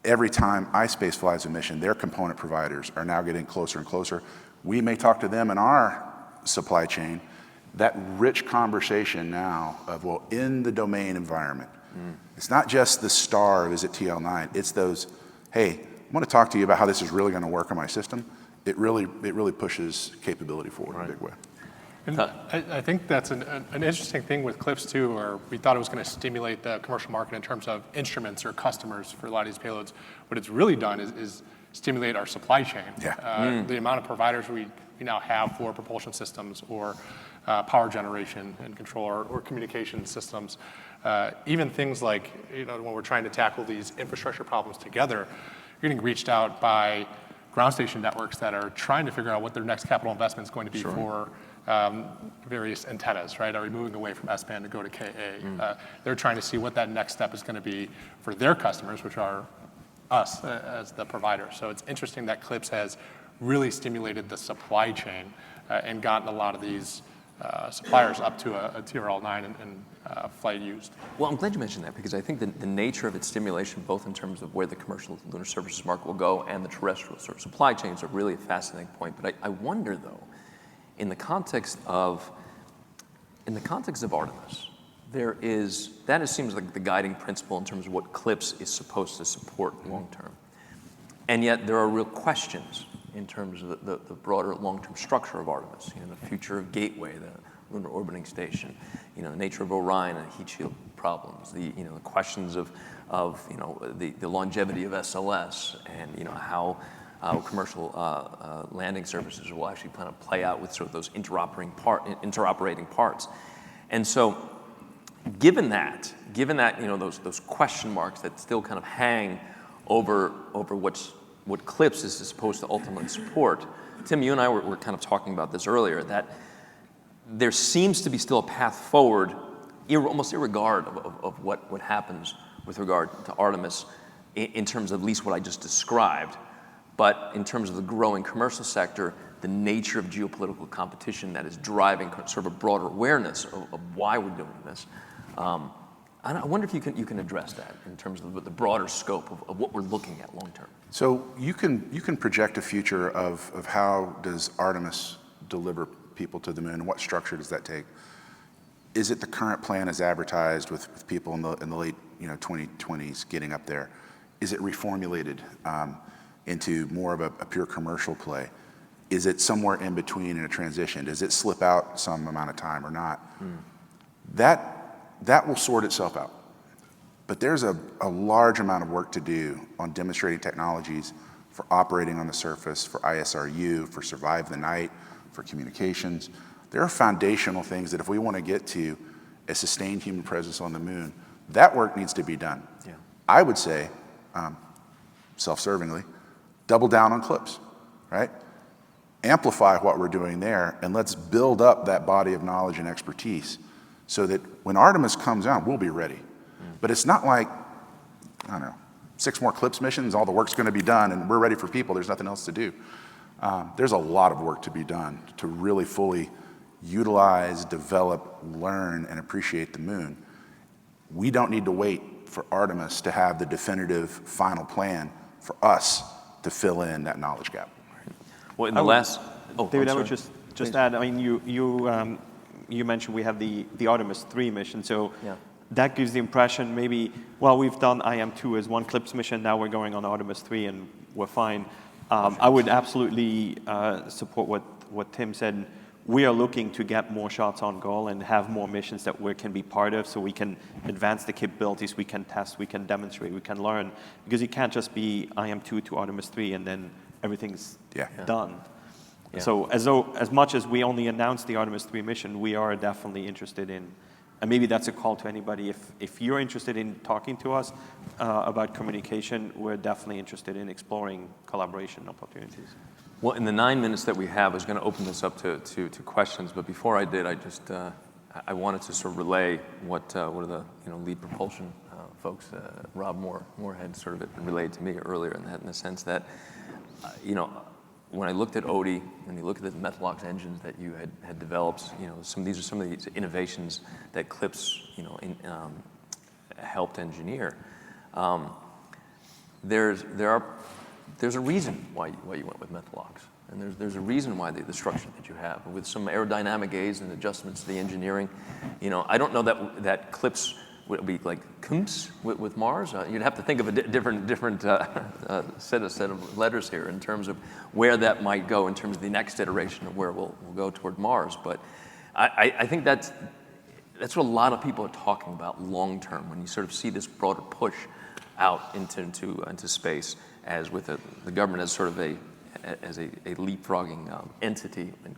every time ispace flies a mission, their component providers are now getting closer and closer. We may talk to them in our supply chain. That rich conversation now of, well, in the domain environment, it's not just the star of is it TL9, it's those, hey, I want to talk to you about how this is really going to work on my system. It really pushes capability forward in a big way. And I think that's an interesting thing with CLPS too, where we thought it was going to stimulate the commercial market in terms of instruments or customers for a lot of these payloads. What it's really done is stimulate our supply chain. The amount of providers we now have for propulsion systems or power generation and control or communication systems. Even things like, when we're trying to tackle these infrastructure problems together, you're getting reached out by ground station networks that are trying to figure out what their next capital investment is going to be for various antennas, right? Are we moving away from S-band to go to KA? They're trying to see what that next step is going to be for their customers, which are us as the provider. So it's interesting that CLPS has really stimulated the supply chain and gotten a lot of these suppliers up to a TRL9 and flight used. Well, I'm glad you mentioned that because I think the nature of its stimulation, both in terms of where the commercial lunar services market will go and the terrestrial sort of supply chains, are really a fascinating point. But I wonder, though, in the context of Artemis, that seems like the guiding principle in terms of what CLPS is supposed to support long term, and yet there are real questions in terms of the broader long-term structure of Artemis, the future of Gateway, the lunar orbiting station, the nature of Orion and heat shield problems, the questions of the longevity of SLS, and how commercial landing services will actually kind of play out with sort of those interoperating parts. And so, given that those question marks that still kind of hang over what CLPS is supposed to ultimately support. Tim, you and I were kind of talking about this earlier, that there seems to be still a path forward, almost irregard of what happens with regard to Artemis in terms of at least what I just described, but in terms of the growing commercial sector, the nature of geopolitical competition that is driving sort of a broader awareness of why we're doing this. I wonder if you can address that in terms of the broader scope of what we're looking at long term. So you can project a future of how does Artemis deliver people to the moon, and what structure does that take? Is it the current plan as advertised with people in the late 2020s getting up there? Is it reformulated into more of a pure commercial play? Is it somewhere in between in a transition? Does it slip out some amount of time or not? That will sort itself out. But there's a large amount of work to do on demonstrating technologies for operating on the surface, for ISRU, for survive the night, for communications. There are foundational things that if we want to get to a sustained human presence on the moon, that work needs to be done. Yeah. I would say, self-servingly, double down on CLPS, right? Amplify what we're doing there, and let's build up that body of knowledge and expertise so that when Artemis comes out, we'll be ready. But it's not like, 6 more CLPS missions, all the work's going to be done, and we're ready for people. There's nothing else to do. There's a lot of work to be done to really fully utilize, develop, learn, and appreciate the moon. We don't need to wait for Artemis to have the definitive final plan for us to fill in that knowledge gap. Well, in the last... David, I would just add, I mean, you mentioned we have the Artemis 3 mission, so that gives the impression maybe, well, we've done IM-2 as one CLPS mission, now we're going on Artemis 3 and we're fine. I would absolutely support what Tim said. We are looking to get more shots on goal and have more missions that we can be part of so we can advance the capabilities, we can test, we can demonstrate, we can learn. Because you can't just be IM-2 to Artemis 3 and then everything's done. Yeah. So as much as we only announced the Artemis 3 mission, we are definitely interested in, and maybe that's a call to anybody, if you're interested in talking to us about communication, we're definitely interested in exploring collaboration opportunities. Well, in the 9 minutes that we have, I was going to open this up to questions, but before I did, I wanted to sort of relay what one of the lead propulsion folks, Rob Moore had sort of relayed to me earlier, in the sense that when I looked at Odie, when you look at the Methalox engines that you had developed, these are some of these innovations that CLPS helped engineer. There's a reason why you went with Methalox, and there's a reason why the structure that you have, with some aerodynamic aids and adjustments to the engineering. I don't know that CLPS would be like KUMS with Mars. You'd have to think of a different set of letters here in terms of where that might go in terms of the next iteration of where we'll go toward Mars. But I think that's what a lot of people are talking about long term, when you sort of see this broader push out into space, as with the government as sort of a leapfrogging entity and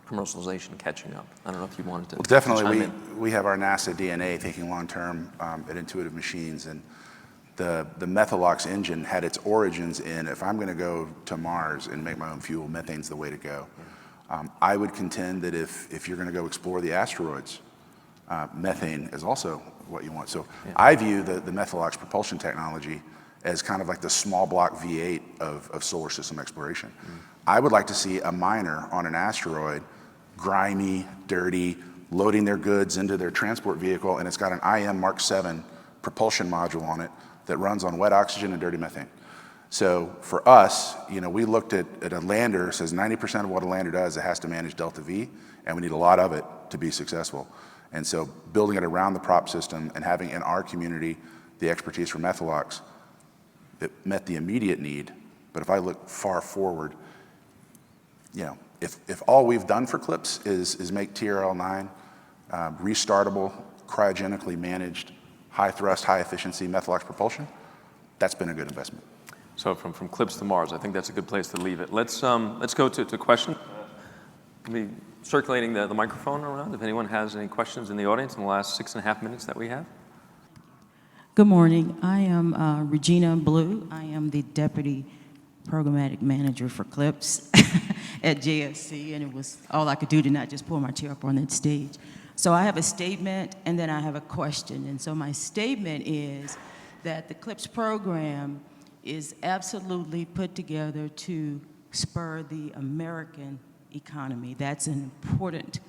commercialization catching up. I don't know if you wanted to. Well, definitely, we have our NASA DNA thinking long term at Intuitive Machines, and the Methalox engine had its origins in, if I'm going to go to Mars and make my own fuel, methane's the way to go. I would contend that if you're going to go explore the asteroids, methane is also what you want. So I view the Methalox propulsion technology as kind of like the small block V8 of solar system exploration. I would like to see a miner on an asteroid, grimy, dirty, loading their goods into their transport vehicle, and it's got an IM Mark 7 propulsion module on it that runs on wet oxygen and dirty methane. So for us, we looked at a lander, it says 90% of what a lander does, it has to manage delta V, and we need a lot of it to be successful. And so building it around the prop system and having in our community the expertise from Methalox, it met the immediate need. But if I look far forward, if all we've done for CLPS is make TRL-9 restartable, cryogenically managed, high thrust, high efficiency Methalox propulsion, that's been a good investment. So from CLPS to Mars, I think that's a good place to leave it. Let's go to questions. Be circulating the microphone around if anyone has any questions in the audience in the last 6.5 minutes that we have. Good morning. I am Regina Blue. I am the Deputy Programmatic Manager for CLPS at JSC, and it was all I could do to not just pull my chair up on that stage. So I have a statement, and then I have a question. And so my statement is that the CLPS program is absolutely put together to spur the American economy. That's an important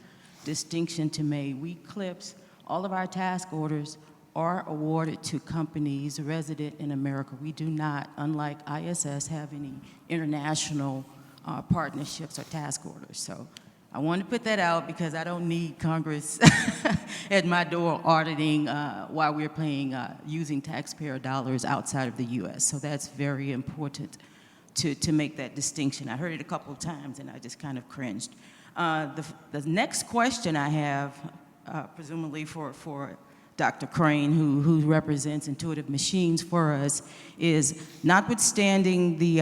distinction to make. We CLPS, all of our task orders are awarded to companies resident in America. We do not, unlike ISS, have any international partnerships or task orders. So I want to put that out because I don't need Congress at my door auditing while we're paying, using taxpayer dollars outside of the US. So that's very important to make that distinction. I heard it a couple of times and I just kind of cringed. The next question I have, presumably for Dr. Crain, who represents Intuitive Machines for us, is notwithstanding the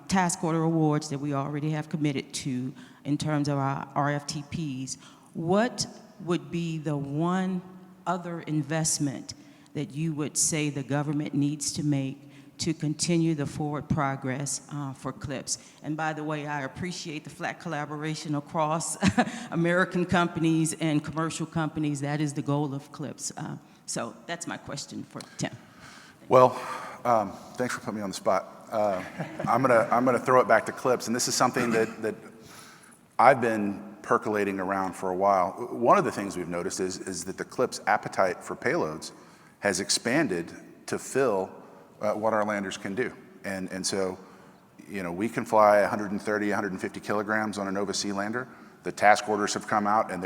task order awards that we already have committed to in terms of our RFTPs, what would be the one other investment that you would say the government needs to make to continue the forward progress for CLPS? And by the way, I appreciate the flat collaboration across American companies and commercial companies. That is the goal of CLPS. So that's my question for Tim. Well, thanks for putting me on the spot. I'm gonna throw it back to CLPS, and this is something that I've been percolating around for a while. One of the things we've noticed is that the CLPS appetite for payloads has expanded to fill what our landers can do. And so, we can fly 130, 150 kilograms on a Nova C lander. The task orders have come out and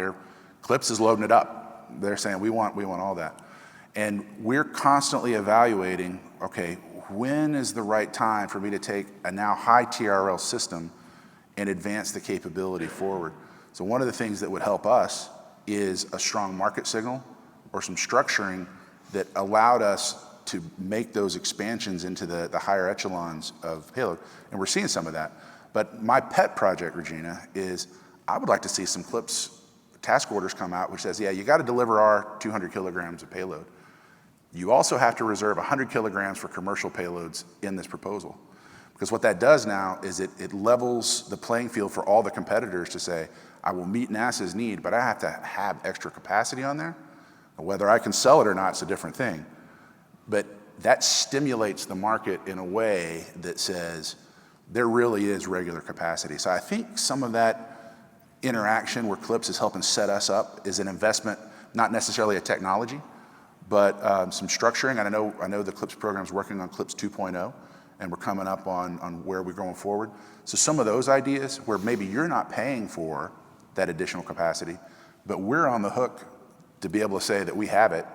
CLPS is loading it up. They're saying, we want all that. And we're constantly evaluating, okay, when is the right time for me to take a now high TRL system and advance the capability forward? So one of the things that would help us is a strong market signal or some structuring that allowed us to make those expansions into the higher echelons of payload. And we're seeing some of that. But my pet project, Regina, is I would like to see some CLPS task orders come out which says, yeah, you got to deliver our 200 kilograms of payload. You also have to reserve 100 kilograms for commercial payloads in this proposal. Because what that does now is it levels the playing field for all the competitors to say, I will meet NASA's need, but I have to have extra capacity on there. Whether I can sell it or not is a different thing. But that stimulates the market in a way that says there really is regular capacity. So I think some of that interaction where CLPS is helping set us up is an investment, not necessarily a technology, but some structuring. And I know the CLPS program is working on CLPS 2.0, and we're coming up on where we're going forward. So some of those ideas where maybe you're not paying for that additional capacity, but we're on the hook to be able to say that we have it,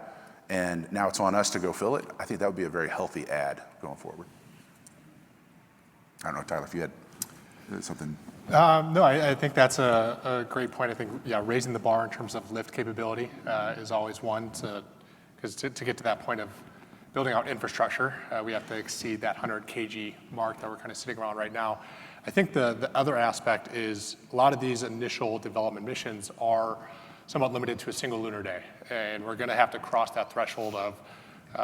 and now it's on us to go fill it. I think that would be a very healthy add going forward. I don't know, Tyler, if you had something. No, I think that's a great point. I think, yeah, raising the bar in terms of lift capability is always one, because to get to that point of building out infrastructure, we have to exceed that 100 kg mark that we're kind of sitting around right now. I think the other aspect is a lot of these initial development missions are somewhat limited to a single lunar day. And we're gonna have to cross that threshold of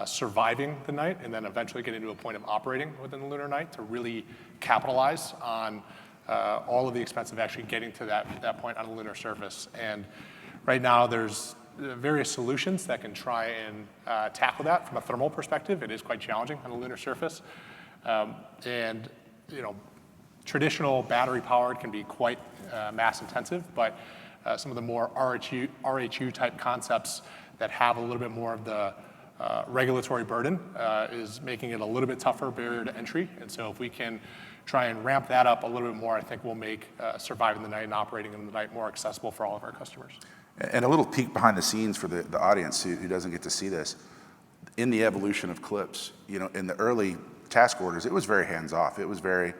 surviving the night and then eventually getting to a point of operating within the lunar night to really capitalize on all of the expense of actually getting to that point on the lunar surface. And right now there's various solutions that can try and tackle that from a thermal perspective. It is quite challenging on the lunar surface. And you know, traditional battery powered can be quite mass intensive, but some of the more RHU type concepts that have a little bit more of the regulatory burden is making it a little bit tougher barrier to entry. And so if we can try and ramp that up a little bit more, I think we'll make surviving the night and operating in the night more accessible for all of our customers. And a little peek behind the scenes for the audience who doesn't get to see this. In the evolution of CLPS, you know, in the early task orders, it was very hands-off. It was very,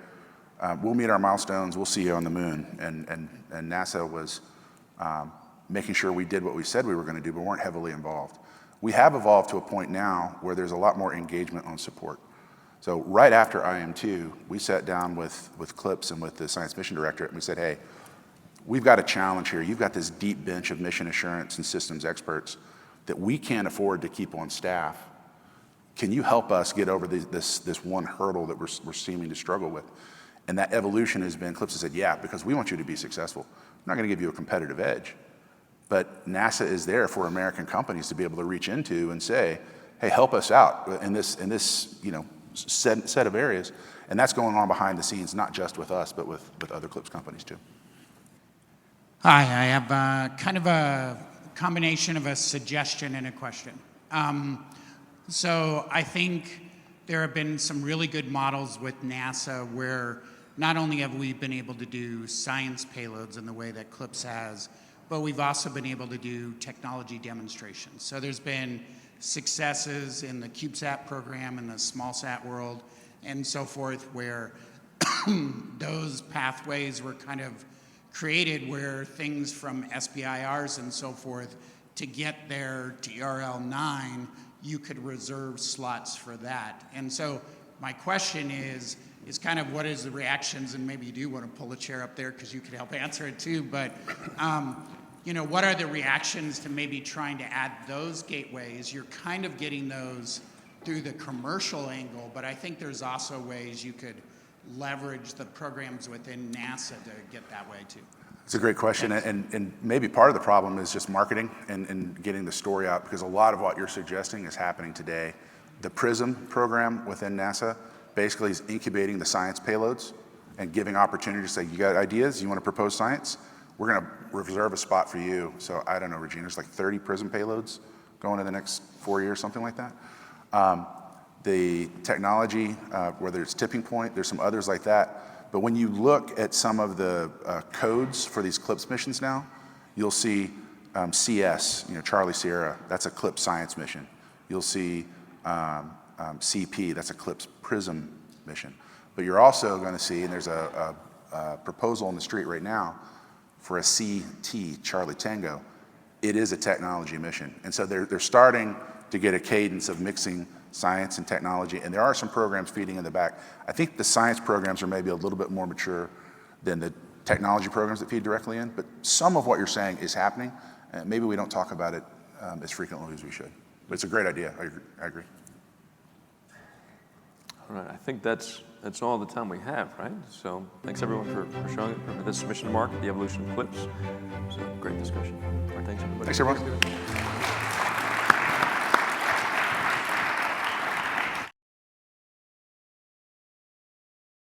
we'll meet our milestones, we'll see you on the moon. And NASA was making sure we did what we said we were going to do, but weren't heavily involved. We have evolved to a point now where there's a lot more engagement on support. So right after IM2, we sat down with CLPS and with the Science Mission Directorate, and we said, hey, we've got a challenge here. You've got this deep bench of mission assurance and systems experts that we can't afford to keep on staff. Can you help us get over this one hurdle that we're seeming to struggle with? And that evolution has been, CLPS has said, yeah, because we want you to be successful. I'm not going to give you a competitive edge. But NASA is there for American companies to be able to reach into and say, hey, help us out in this you know, set of areas. And that's going on behind the scenes, not just with us, but with other CLPS companies too. Hi, I have kind of a combination of a suggestion and a question. So I think there have been some really good models with NASA where not only have we been able to do science payloads in the way that CLPS has, but we've also been able to do technology demonstrations. So there's been successes in the CubeSat program and the smallsat world and so forth where those pathways were kind of created where things from SBIRs and so forth to get their TRL-9, you could reserve slots for that. And so my question is kind of what is the reactions, and maybe you do want to pull a chair up there because you could help answer it too, but you know, what are the reactions to maybe trying to add those gateways? You're kind of getting those through the commercial angle, but I think there's also ways you could leverage the programs within NASA to get that way too. It's a great question, and maybe part of the problem is just marketing and getting the story out, because a lot of what you're suggesting is happening today. The PRISM program within NASA basically is incubating the science payloads and giving opportunity to say, you got ideas, you want to propose science? We're going to reserve a spot for you. So I don't know, Regina, there's like 30 PRISM payloads going in the next 4 years, something like that. The technology, whether it's Tipping Point, there's some others like that. But when you look at some of the codes for these CLPS missions now, you'll see CS, you know, Charlie Sierra, that's a CLPS science mission. You'll see CP, that's a CLPS PRISM mission. But you're also going to see, and there's a proposal on the street right now for a CT, Charlie Tango. It is a technology mission. And so they're starting to get a cadence of mixing science and technology, and there are some programs feeding in the back. I think the science programs are maybe a little bit more mature than the technology programs that feed directly in, but some of what you're saying is happening, and maybe we don't talk about it as frequently as we should. But it's a great idea, I agree. All right, I think that's all the time we have, right? So thanks everyone for showing up for this mission to market, the evolution of CLPS. It was a great discussion. All right, thanks everybody. Thanks everyone.